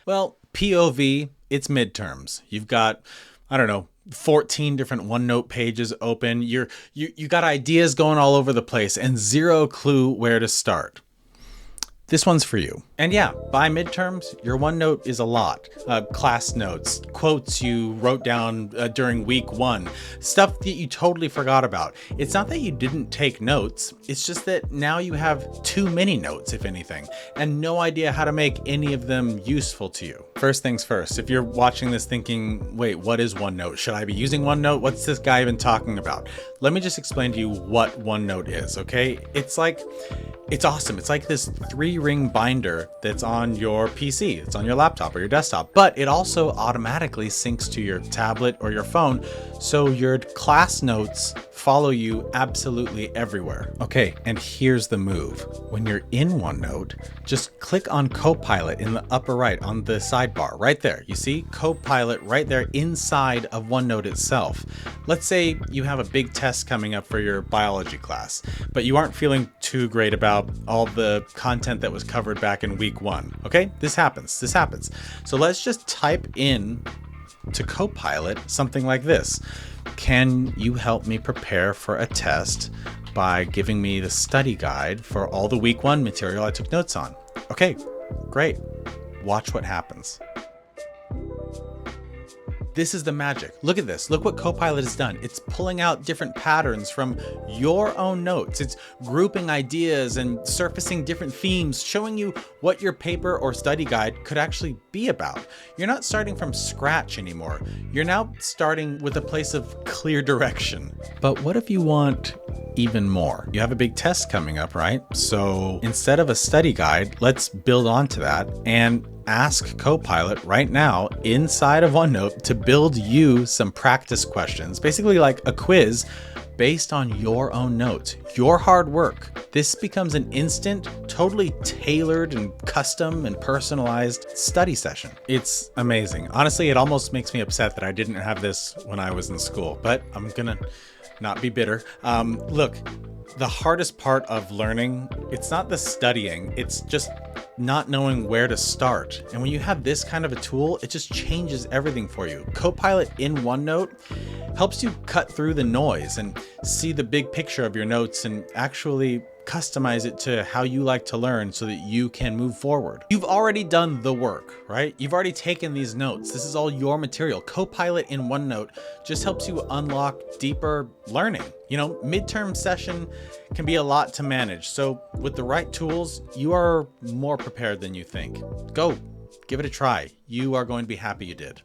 Well, POV, it's midterms. You've got, I don't know, 14 different OneNote pages open. You got ideas going all over the place and zero clue where to start. This one's for you. And yeah, by midterms, your OneNote is a lot. Class notes, quotes you wrote down during week one, stuff that you totally forgot about. It's not that you didn't take notes, it's just that now you have too many notes, if anything, and no idea how to make any of them useful to you. First things first, if you're watching this thinking, wait, what is OneNote? Should I be using OneNote? What's this guy even talking about? Let me just explain to you what OneNote is, okay? It's awesome. It's like this 3-ring binder that's on your PC. It's on your laptop or your desktop, but it also automatically syncs to your tablet or your phone, so your class notes follow you absolutely everywhere. Okay, and here's the move. When you're in OneNote, just click on Copilot in the upper right on the sidebar, right there. You see Copilot right there inside of OneNote itself. Let's say you have a big test coming up for your biology class, but you aren't feeling too great about all the content that was covered back in week one. Okay, this happens. So let's just type in to Copilot something like this. Can you help me prepare for a test by giving me the study guide for all the week one material I took notes on? Okay, great. Watch what happens. This is the magic. Look at this. Look what Copilot has done. It's pulling out different patterns from your own notes. It's grouping ideas and surfacing different themes, showing you what your paper or study guide could actually be about. You're not starting from scratch anymore. You're now starting with a place of clear direction. But what if you want even more? You have a big test coming up, right? So instead of a study guide, let's build onto that and ask Copilot right now inside of OneNote to build you some practice questions, basically like a quiz based on your own notes, your hard work. This becomes an instant, totally tailored and custom and personalized study session. It's amazing. Honestly, it almost makes me upset that I didn't have this when I was in school, but I'm gonna not be bitter. Look, the hardest part of learning, it's not the studying, it's just not knowing where to start. And when you have this kind of a tool, it just changes everything for you. Copilot in OneNote helps you cut through the noise and see the big picture of your notes and actually customize it to how you like to learn so that you can move forward. You've already done the work, right? You've already taken these notes. This is all your material. Copilot in OneNote just helps you unlock deeper learning. You know, midterm session can be a lot to manage. So with the right tools, you are more prepared than you think. Go, give it a try. You are going to be happy you did.